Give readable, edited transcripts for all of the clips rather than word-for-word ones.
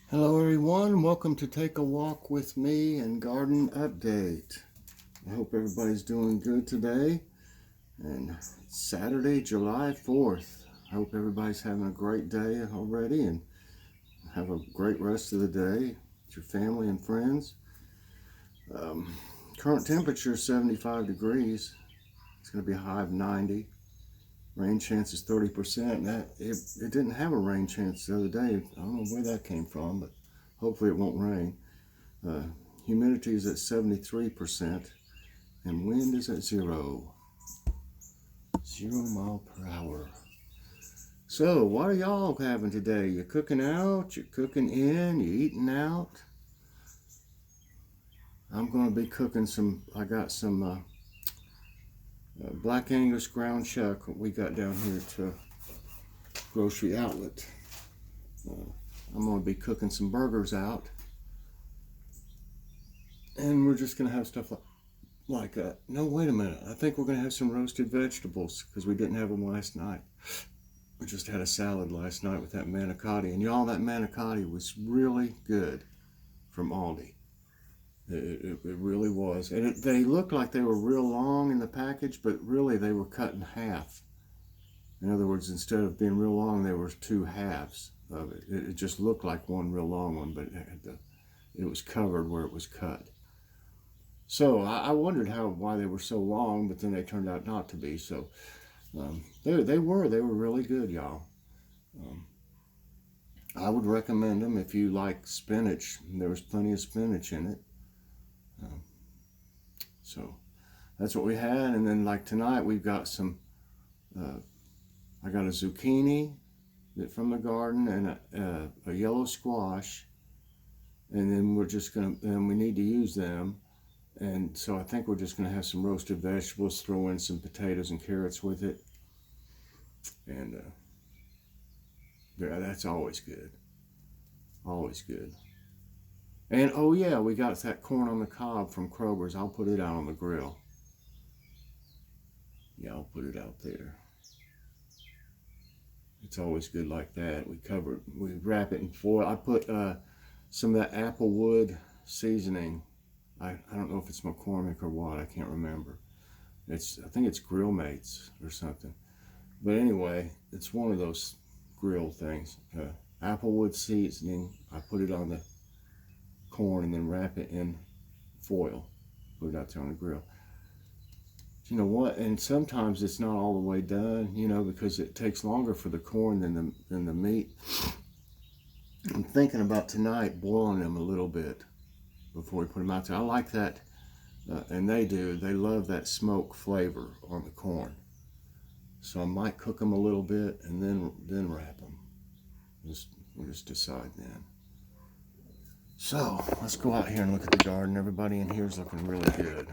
Hello everyone, welcome to Take a Walk with Me and Garden Update. I hope everybody's doing good today. And it's Saturday, July 4th. I hope everybody's having a great day already and have a great rest of the day with your family and friends. Current temperature is 75 degrees. It's going to be a high of 90. Rain chance is 30%. It didn't have a rain chance the other day. I don't know where that came from, but hopefully it won't rain. Humidity is at 73%, and wind is at 0 mile per hour. So, what are y'all having today? You cooking out? You cooking in? You eating out? I'm going to be cooking I got some Black Angus ground chuck we got down here to Grocery Outlet. I'm going to be cooking some burgers out. And we're just going to have stuff no, wait a minute. I think we're going to have some roasted vegetables because we didn't have them last night. We just had a salad last night with that manicotti. And y'all, that manicotti was really good from Aldi. It really was. And they looked like they were real long in the package, but really they were cut in half. In other words, instead of being real long, there were two halves of it. It just looked like one real long one, but it was covered where it was cut. So I wondered why they were so long, but then they turned out not to be. So they were really good, y'all. I would recommend them if you like spinach. There was plenty of spinach in it. So that's what we had. And then like tonight we've got I got a zucchini from the garden and a yellow squash. And then we need to use them. And so I think we're just going to have some roasted vegetables, throw in some potatoes and carrots with it. And yeah, that's always good. Always good. And oh yeah, we got that corn on the cob from Kroger's. I'll put it out on the grill. Yeah, I'll put it out there. It's always good like that. We wrap it in foil. I put some of that applewood seasoning. I don't know if it's McCormick or what. I can't remember. I think it's Grill Mates or something. But anyway, it's one of those grill things. Applewood seasoning. I put it on the corn and then wrap it in foil. Put it out there on the grill. You know what? And sometimes it's not all the way done, because it takes longer for the corn than the meat. I'm thinking about tonight boiling them a little bit before we put them out there. I like that, and they do. They love that smoke flavor on the corn. So I might cook them a little bit and then wrap them. We'll just decide then. So let's go out here and look at the garden. Everybody in here is looking really good.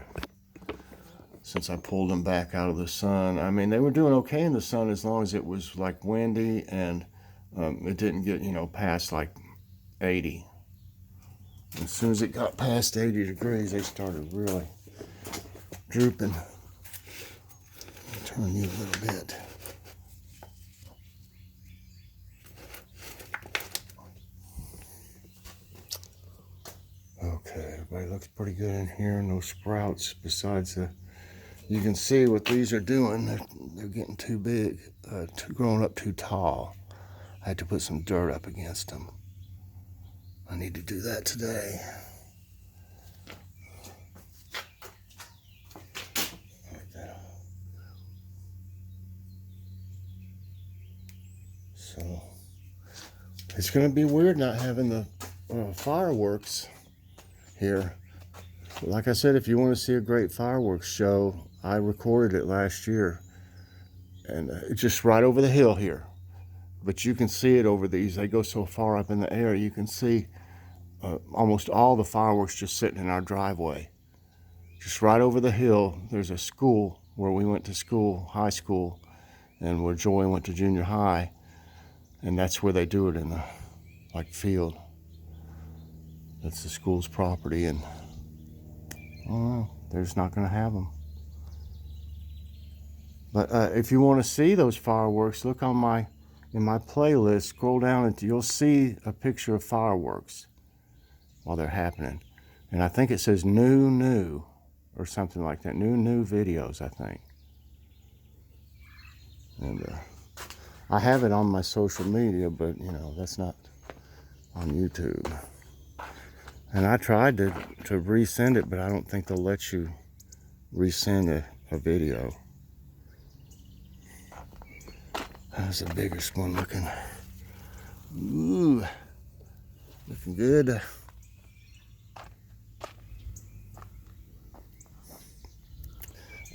Since I pulled them back out of the sun. I mean, they were doing okay in the sun as long as it was like windy and it didn't get, past like 80. As soon as it got past 80 degrees, they started really drooping. I'll turn you a little bit. Okay, everybody looks pretty good in here. No sprouts besides you can see what these are doing. They're getting too big, growing up too tall. I had to put some dirt up against them. I need to do that today. So it's going to be weird not having the fireworks here. Like I said, if you want to see a great fireworks show, I recorded it last year. And it's just right over the hill here. But you can see it over these. They go so far up in the air, you can see almost all the fireworks just sitting in our driveway. Just right over the hill, there's a school where we went to school, high school, and where Joy went to junior high. And that's where they do it in the field. That's the school's property, and they're just not going to have them. But if you want to see those fireworks, look on my in my playlist, scroll down and you'll see a picture of fireworks while they're happening. And I think it says new or something like that. New videos, I think. And I have it on my social media, but you know, that's not on YouTube. And I tried to resend it, but I don't think they'll let you resend a video. That's the biggest one looking. Ooh, looking good.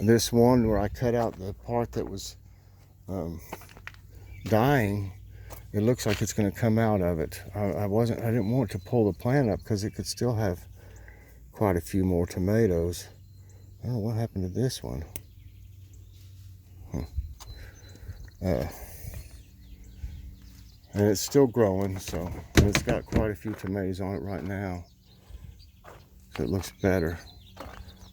This one where I cut out the part that was dying, it looks like it's going to come out of it. I didn't want to pull the plant up because it could still have quite a few more tomatoes. I don't know what happened to this one. And it's still growing, so it's got quite a few tomatoes on it right now. So it looks better.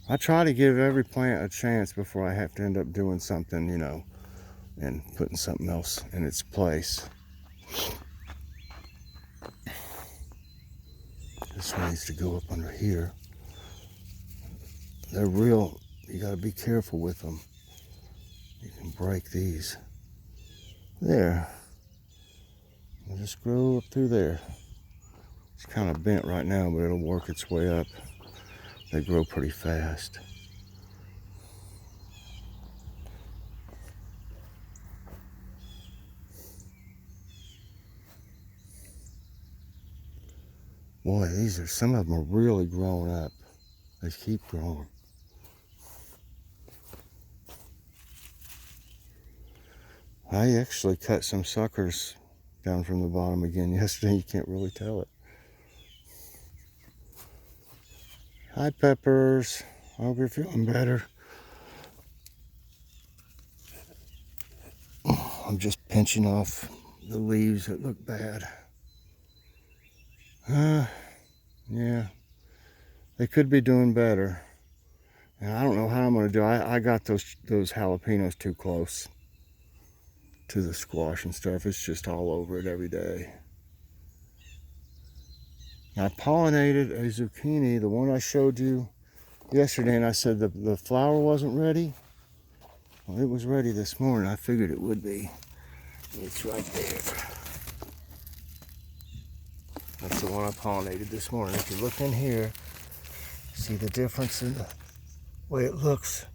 I try to give every plant a chance before I have to end up doing something, you know, and putting something else in its place. This one needs to go up under here. They're real, you gotta be careful with them. You can break these. There. It'll just grow up through there. It's kind of bent right now, but it'll work its way up. They grow pretty fast. Boy, some of them are really growing up. They keep growing. I actually cut some suckers down from the bottom again yesterday. You can't really tell it. Hi, Peppers. I hope you're feeling better. I'm just pinching off the leaves that look bad. Yeah, they could be doing better. And I don't know how I'm going to do. I got those jalapenos too close to the squash and stuff. It's just all over it every day. I pollinated a zucchini, the one I showed you yesterday, and I said the flower wasn't ready. Well, it was ready this morning. I figured it would be. It's right there. That's the one I pollinated this morning. If you look in here, see the difference in the way it looks.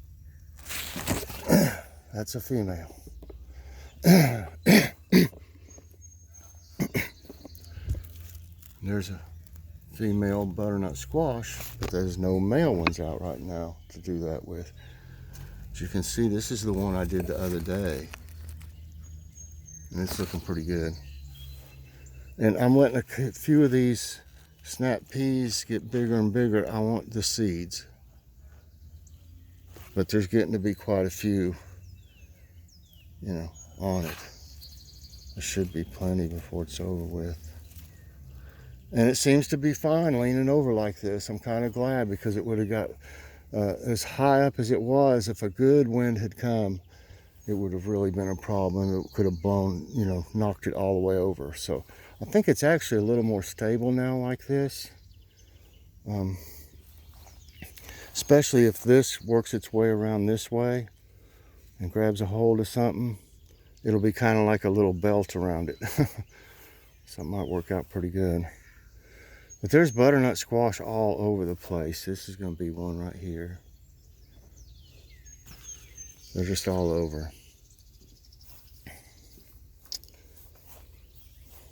That's a female. There's a female butternut squash, but there's no male ones out right now to do that with. As you can see, this is the one I did the other day, and it's looking pretty good. And I'm letting a few of these snap peas get bigger and bigger. I want the seeds, but there's getting to be quite a few, you know, on it. There should be plenty before it's over with. And it seems to be fine leaning over like this. I'm kind of glad, because it would have got as high up as it was. If a good wind had come, it would have really been a problem. It could have blown, you know, knocked it all the way over. So I think it's actually a little more stable now like this. Especially if this works its way around this way and grabs a hold of something, it'll be kind of like a little belt around it. So it might work out pretty good. But there's butternut squash all over the place. This is going to be one right here. They're just all over.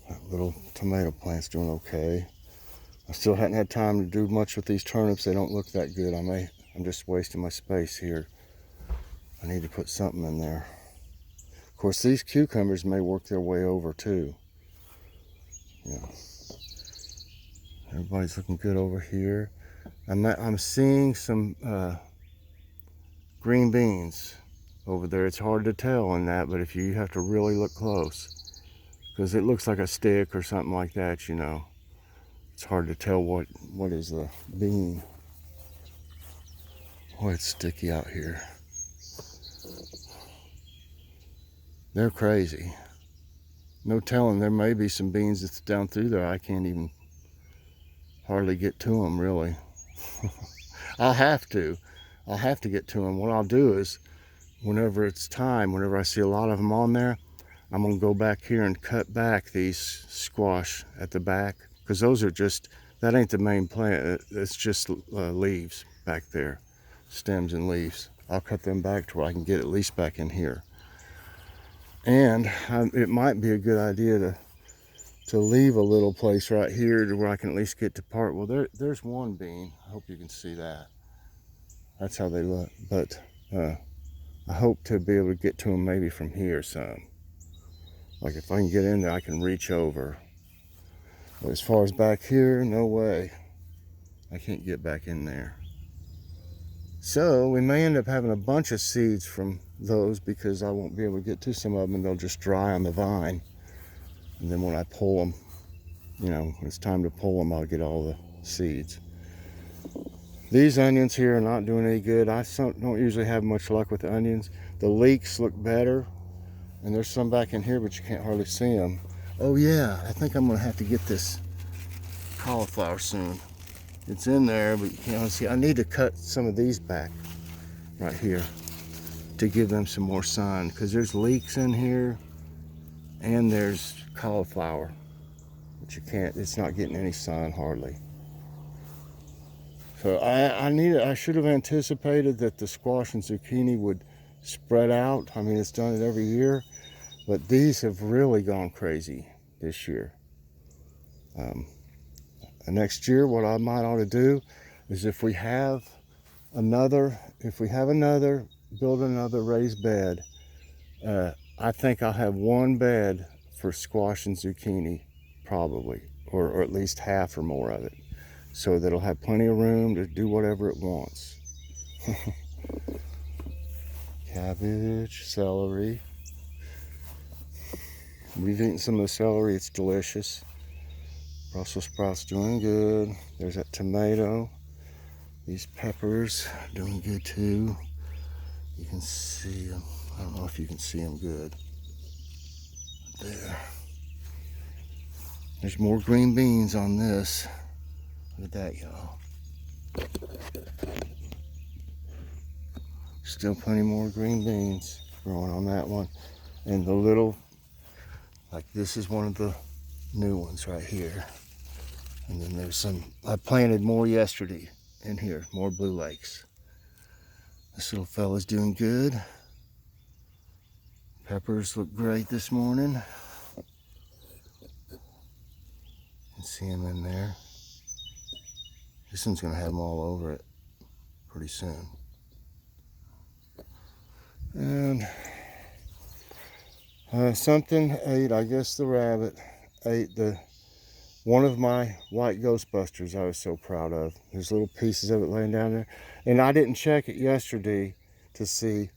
That little tomato plant's doing okay. I still hadn't had time to do much with these turnips. They don't look that good. I'm just wasting my space here. I need to put something in there. Of course, these cucumbers may work their way over too. Yeah. Everybody's looking good over here. I'm seeing some green beans over there. It's hard to tell in that, but if you have to really look close, because it looks like a stick or something like that, you know. It's hard to tell what is the bean. Boy, it's sticky out here. They're crazy. no telling. There may be some beans that's down through there. I can't even hardly get to them, really. I'll have to get to them. What I'll do is, whenever it's time, whenever I see a lot of them on there, I'm gonna go back here and cut back these squash at the back, because those are just, that ain't the main plant. It's just leaves back there, stems and leaves. I'll cut them back to where I can get at least back in here. And it might be a good idea to leave a little place right here to where I can at least get to part. Well, there's one bean. I hope you can see that. That's how they look. But I hope to be able to get to them maybe from here some. Like if I can get in there, I can reach over. But as far as back here, no way. I can't get back in there. So we may end up having a bunch of seeds from those, because I won't be able to get to some of them and they'll just dry on the vine. And then when I pull them, you know, when it's time to pull them, I'll get all the seeds. These onions here are not doing any good. I don't usually have much luck with the onions. The leeks look better. And there's some back in here, but you can't hardly see them. Oh yeah, I think I'm gonna have to get this cauliflower soon. It's in there, but you can't see. I need to cut some of these back right here to give them some more sun, because there's leeks in here and there's cauliflower, but you can't, it's not getting any sun hardly. So I should have anticipated that the squash and zucchini would spread out. I mean, it's done it every year, but these have really gone crazy this year. Next year, what I might ought to do is, if we have another, build another raised bed, I think I'll have one bed for squash and zucchini, probably, or at least half or more of it, so that it'll have plenty of room to do whatever it wants. Cabbage, celery. We've eaten some of the celery, it's delicious. Brussels sprouts doing good. There's that tomato. These peppers doing good too. You can see them. I don't know if you can see them good. There. There's more green beans on this. Look at that, y'all. Still plenty more green beans growing on that one. And the little, like this is one of the new ones right here. And then there's some, I planted more yesterday in here, more blue lakes. This little fella's doing good. Peppers look great this morning. You can see them in there. This one's gonna have them all over it pretty soon. And something ate, I guess the rabbit ate one of my white Ghostbusters I was so proud of. There's little pieces of it laying down there. And I didn't check it yesterday to see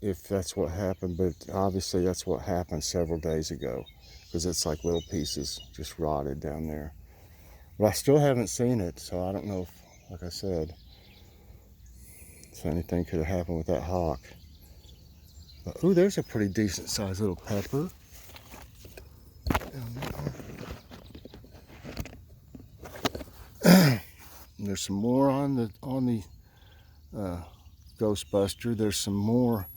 if that's what happened, but obviously that's what happened several days ago, because it's like little pieces just rotted down there. But I still haven't seen it, so I don't know if, like I said, if anything could have happened with that hawk. But, ooh, there's a pretty decent sized little pepper. And there's some more on the Ghostbuster. There's some more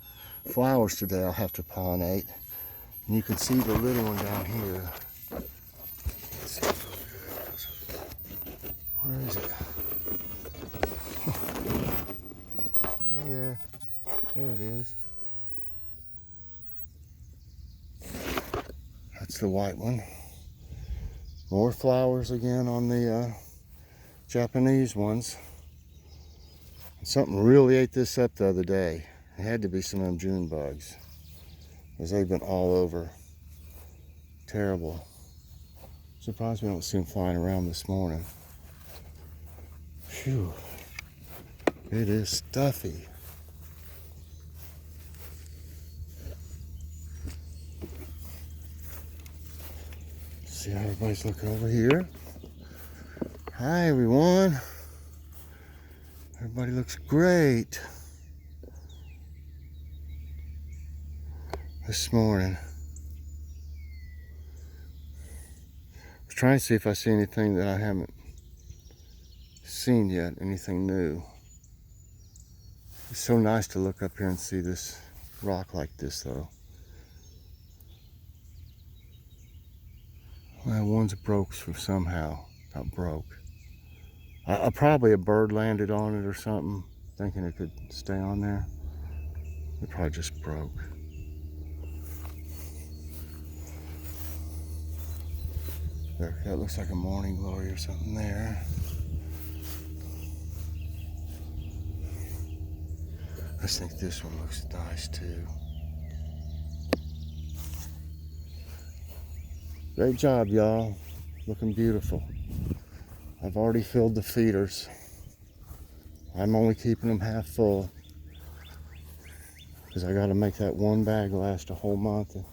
flowers today I'll have to pollinate. And you can see the little one down here. Where is it? There it is. That's the white one. More flowers again on the Japanese ones. Something really ate this up the other day. It had to be some of them June bugs, because they've been all over. Terrible. Surprised we don't see them flying around this morning. Phew. It is stuffy. See how everybody's looking over here. Hi everyone. Everybody looks great this morning. trying to see if I see anything that I haven't seen yet, anything new. It's so nice to look up here and see this rock like this, though. Well, one's broke somehow. Got broke. Probably a bird landed on it or something, thinking it could stay on there. It probably just broke. There, that looks like a morning glory or something there. I think this one looks nice too. Great job, y'all. Looking beautiful. I've already filled the feeders. I'm only keeping them half full because I got to make that one bag last a whole month. And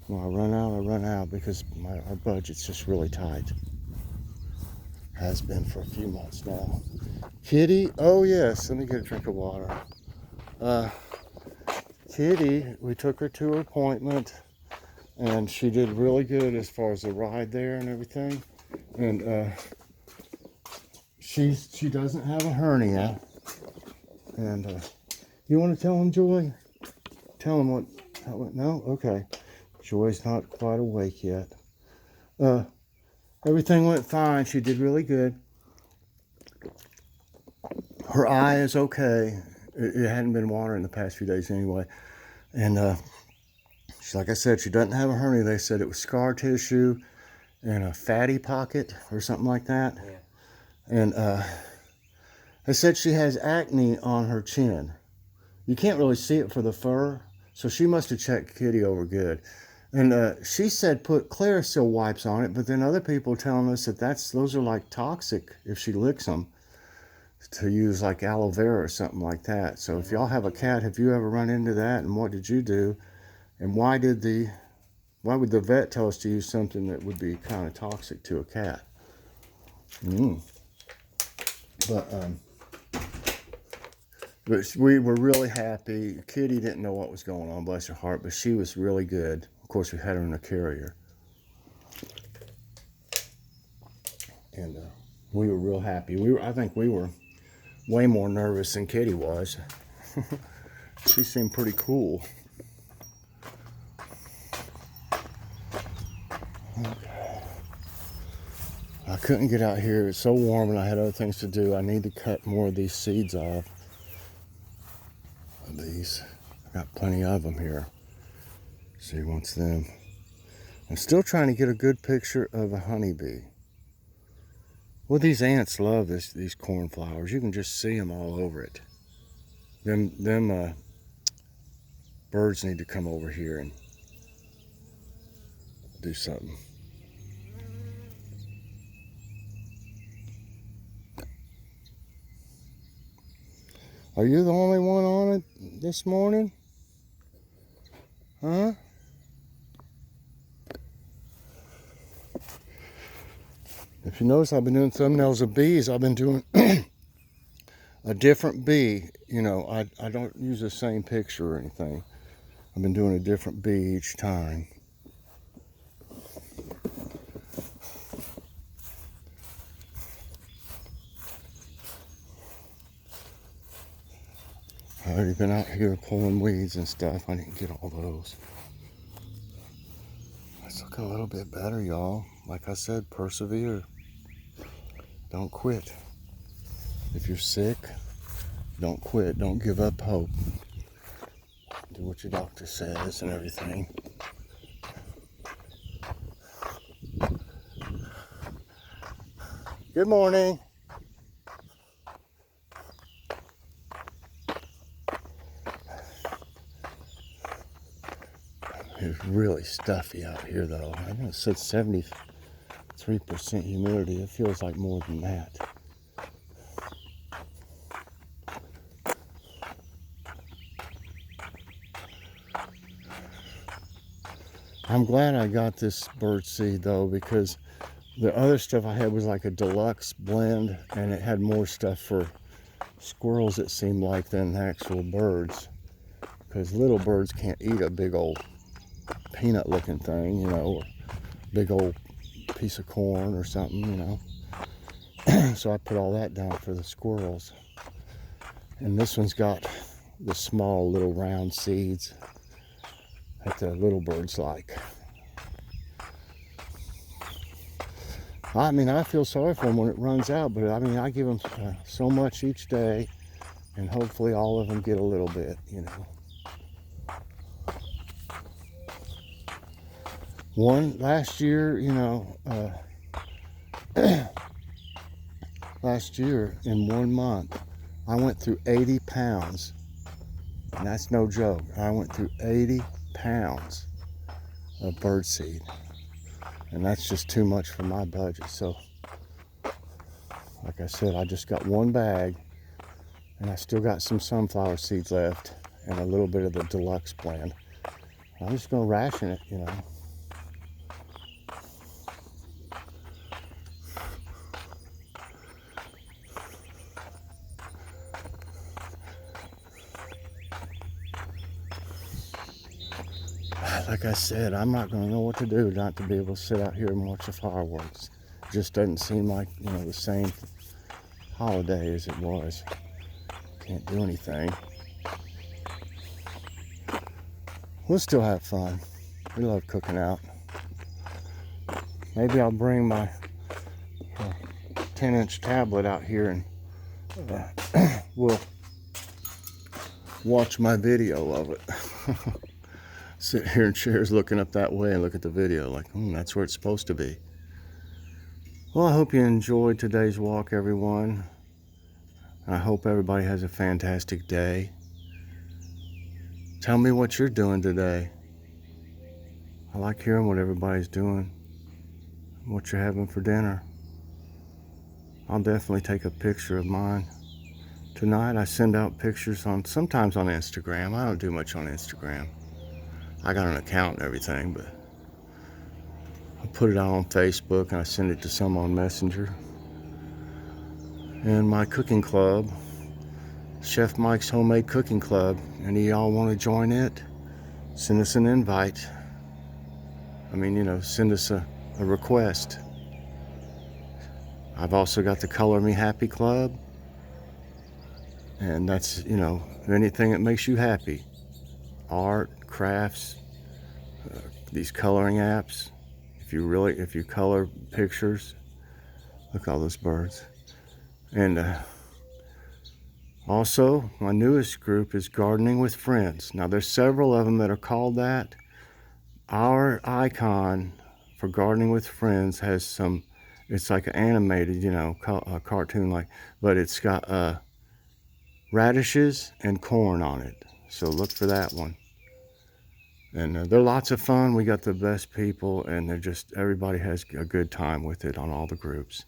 when I run out because our budget's just really tight. Has been for a few months now. Kitty, oh yes, let me get a drink of water. Kitty, we took her to her appointment and she did really good as far as the ride there and everything. And she doesn't have a hernia. And you want to tell him, Joy? Tell him what? No? Okay. Joy's not quite awake yet. Everything went fine. She did really good. Her eye is okay. It hadn't been watering the past few days anyway. And like I said, she doesn't have a hernia. They said it was scar tissue and a fatty pocket or something like that. Yeah. And they said she has acne on her chin. You can't really see it for the fur, so she must have checked Kitty over good. And she said put Clearasil wipes on it, but then other people telling us that those are like toxic if she licks them, to use like aloe vera or something like that. So if y'all have a cat, have you ever run into that, and what did you do? And why would the vet tell us to use something that would be kind of toxic to a cat? But we were really happy. Kitty didn't know what was going on, bless her heart, but she was really good. Of course, we had her in a carrier. And we were real happy. I think we were way more nervous than Kitty was. She seemed pretty cool. Okay. I couldn't get out here. It's so warm and I had other things to do. I need to cut more of these seeds off. These. I got plenty of them here. See, wants them. I'm still trying to get a good picture of a honeybee. Well, these ants love these cornflowers. You can just see them all over it. Them birds need to come over here and do something. Are you the only one on it this morning? Huh? If you notice, I've been doing thumbnails of bees. I've been doing a different bee. You know, I don't use the same picture or anything. I've been doing a different bee each time. I've already been out here pulling weeds and stuff. I didn't get all those. It's looking a little bit better, y'all. Like I said, persevere. Don't quit. If you're sick, don't quit. Don't give up hope. Do what your doctor says and everything. Good morning. It's really stuffy out here, though. I know it said 73% humidity. It feels like more than that. I'm glad I got this bird seed, though, because the other stuff I had was like a deluxe blend, and it had more stuff for squirrels, it seemed like, than actual birds. Because little birds can't eat a big old peanut looking thing, you know, or big old piece of corn or something, you know. So I put all that down for the squirrels. And this one's got the small little round seeds that the little birds like. I mean, I feel sorry for them when it runs out, but I mean, I give them so much each day, and hopefully all of them get a little bit, you know. Last year, you know, last year in 1 month, I went through 80 pounds, and that's no joke. I went through 80 pounds of birdseed, and that's just too much for my budget. So, like I said, I just got 1 bag, and I still got some sunflower seeds left, and a little bit of the deluxe blend. I'm just gonna ration it, you know. Like I said, I'm not going to know what to do not to be able to sit out here and watch the fireworks. It just doesn't seem like, you know, the same holiday as it was. Can't do anything. We'll still have fun. We love cooking out. Maybe I'll bring my 10-inch tablet out here and we'll watch my video of it. Sit here in chairs looking up that way and look at the video like, that's where it's supposed to be. Well, I hope you enjoyed today's walk, everyone. I hope everybody has a fantastic day. Tell me what you're doing today. I like hearing what everybody's doing, what you're having for dinner. I'll definitely take a picture of mine. Tonight I send out pictures sometimes on Instagram. I don't do much on Instagram. I got an account and everything, but I put it out on Facebook and I send it to some on Messenger. And my cooking club, Chef Mike's Homemade Cooking Club, any of y'all want to join it, send us an invite. I mean, you know, send us a request. I've also got the Color Me Happy Club, and that's, you know, anything that makes you happy. Art, crafts, these coloring apps. If you color pictures, look at all those birds. And also, my newest group is Gardening with Friends. Now, there's several of them that are called that. Our icon for Gardening with Friends has some, it's like an animated, you know, a cartoon like, but it's got radishes and corn on it. So look for that one. And they're lots of fun. We got the best people, and everybody has a good time with it on all the groups.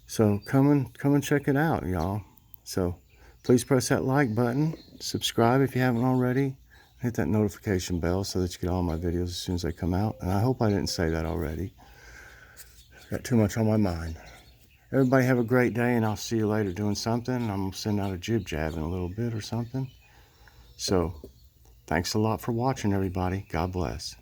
So come and check it out, y'all. So please press that like button, subscribe if you haven't already, hit that notification bell so that you get all my videos as soon as they come out. And I hope I didn't say that already. Got too much on my mind. Everybody have a great day, and I'll see you later doing something. I'm going to send out a jib jab in a little bit or something. So thanks a lot for watching, everybody. God bless.